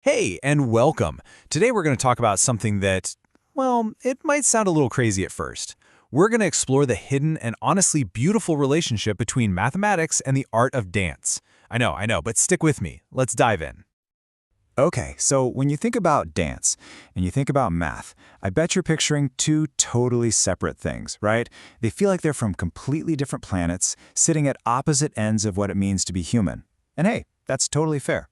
Hey, and welcome. Today we're going to talk about something that, well, it might sound a little crazy at first. We're going to explore the hidden and honestly beautiful relationship between mathematics and the art of dance. I know, but stick with me. Let's dive in. Okay, so when you think about dance and you think about math, I bet you're picturing two totally separate things, right? They feel like they're from completely different planets, sitting at opposite ends of what it means to be human. And hey, that's totally fair.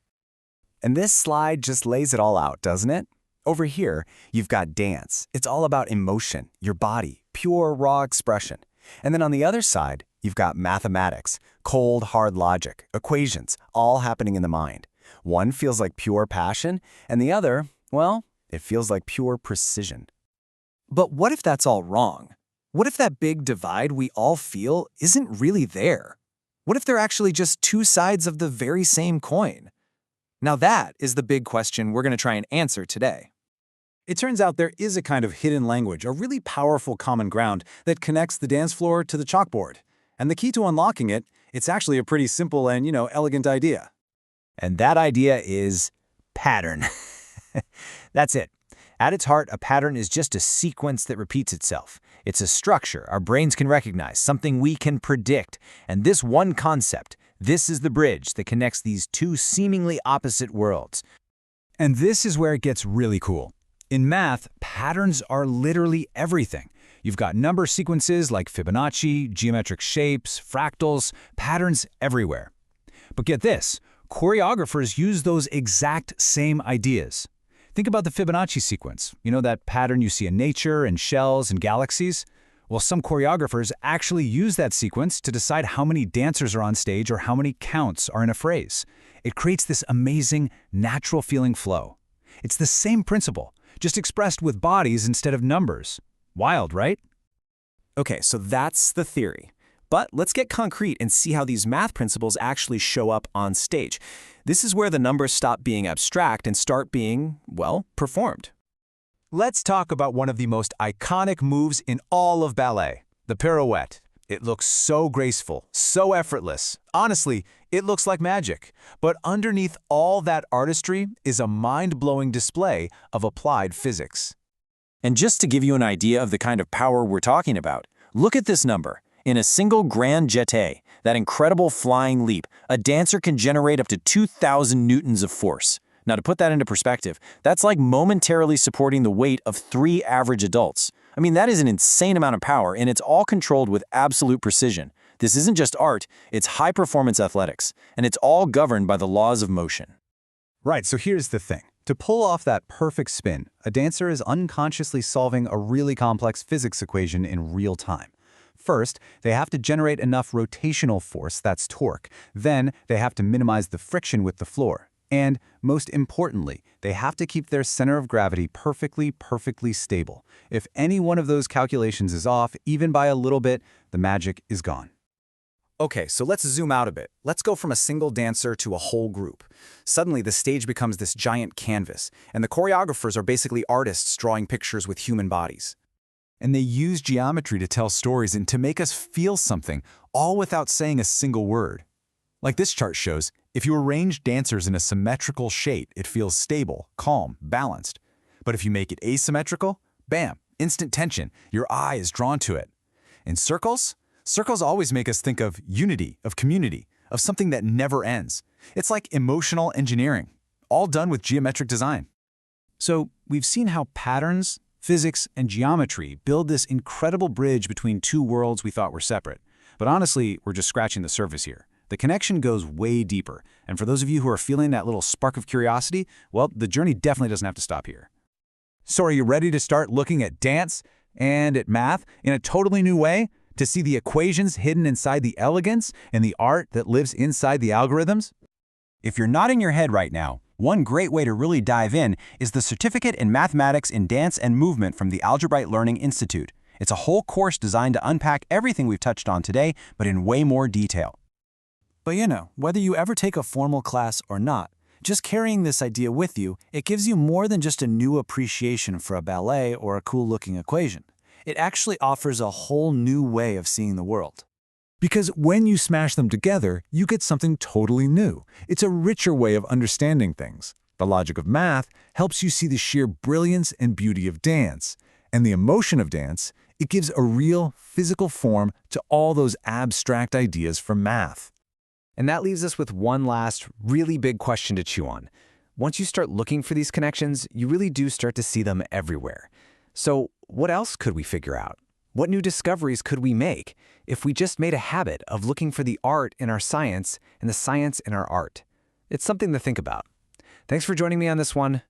And this slide just lays it all out, doesn't it? Over here, you've got dance. It's all about emotion, your body, pure, raw expression. And then on the other side, you've got mathematics, cold, hard logic, equations, all happening in the mind. One feels like pure passion, and the other, well, it feels like pure precision. But what if that's all wrong? What if that big divide we all feel isn't really there? What if they're actually just two sides of the very same coin? Now that is the big question we're going to try and answer today. It turns out there is a kind of hidden language, a really powerful common ground that connects the dance floor to the chalkboard. And the key to unlocking it, it's actually a pretty simple and, elegant idea. And that idea is pattern. That's it. At its heart, a pattern is just a sequence that repeats itself. It's a structure our brains can recognize, something we can predict. And this one concept, this is the bridge that connects these two seemingly opposite worlds. And this is where it gets really cool. In math, patterns are literally everything. You've got number sequences like Fibonacci, geometric shapes, fractals, patterns everywhere. But get this, choreographers use those exact same ideas. Think about the Fibonacci sequence. You know that pattern you see in nature and shells and galaxies? Well, some choreographers actually use that sequence to decide how many dancers are on stage or how many counts are in a phrase. It creates this amazing, natural-feeling flow. It's the same principle, just expressed with bodies instead of numbers. Wild, right? Okay, so that's the theory. But let's get concrete and see how these math principles actually show up on stage. This is where the numbers stop being abstract and start being, well, performed. Let's talk about one of the most iconic moves in all of ballet, the pirouette. It looks so graceful, so effortless. Honestly, it looks like magic. But underneath all that artistry is a mind-blowing display of applied physics. And just to give you an idea of the kind of power we're talking about, look at this number. In a single grand jeté, that incredible flying leap, a dancer can generate up to 2,000 newtons of force. Now, to put that into perspective, that's like momentarily supporting the weight of 3 average adults. I mean, that is an insane amount of power, and it's all controlled with absolute precision. This isn't just art, it's high-performance athletics, and it's all governed by the laws of motion. Right, so here's the thing. To pull off that perfect spin, a dancer is unconsciously solving a really complex physics equation in real time. First, they have to generate enough rotational force, that's torque. Then, they have to minimize the friction with the floor. And, most importantly, they have to keep their center of gravity perfectly stable. If any one of those calculations is off, even by a little bit, the magic is gone. Okay, so let's zoom out a bit. Let's go from a single dancer to a whole group. Suddenly, the stage becomes this giant canvas, and the choreographers are basically artists drawing pictures with human bodies. And they use geometry to tell stories and to make us feel something, all without saying a single word. Like this chart shows, if you arrange dancers in a symmetrical shape, it feels stable, calm, balanced. But if you make it asymmetrical, bam, instant tension, your eye is drawn to it. In circles always make us think of unity, of community, of something that never ends. It's like emotional engineering, all done with geometric design. So we've seen how patterns, physics, and geometry build this incredible bridge between two worlds we thought were separate. But honestly, we're just scratching the surface here. The connection goes way deeper, and for those of you who are feeling that little spark of curiosity, well, the journey definitely doesn't have to stop here. So are you ready to start looking at dance and at math in a totally new way? To see the equations hidden inside the elegance and the art that lives inside the algorithms? If you're nodding your head right now, one great way to really dive in is the Certificate in Mathematics in Dance and Movement from the Algebrite Learning Institute. It's a whole course designed to unpack everything we've touched on today, but in way more detail. But whether you ever take a formal class or not, just carrying this idea with you, it gives you more than just a new appreciation for a ballet or a cool-looking equation. It actually offers a whole new way of seeing the world. Because when you smash them together, you get something totally new. It's a richer way of understanding things. The logic of math helps you see the sheer brilliance and beauty of dance. And the emotion of dance, it gives a real, physical form to all those abstract ideas from math. And that leaves us with one last, really big question to chew on. Once you start looking for these connections, you really do start to see them everywhere. So what else could we figure out? What new discoveries could we make if we just made a habit of looking for the art in our science and the science in our art? It's something to think about. Thanks for joining me on this one.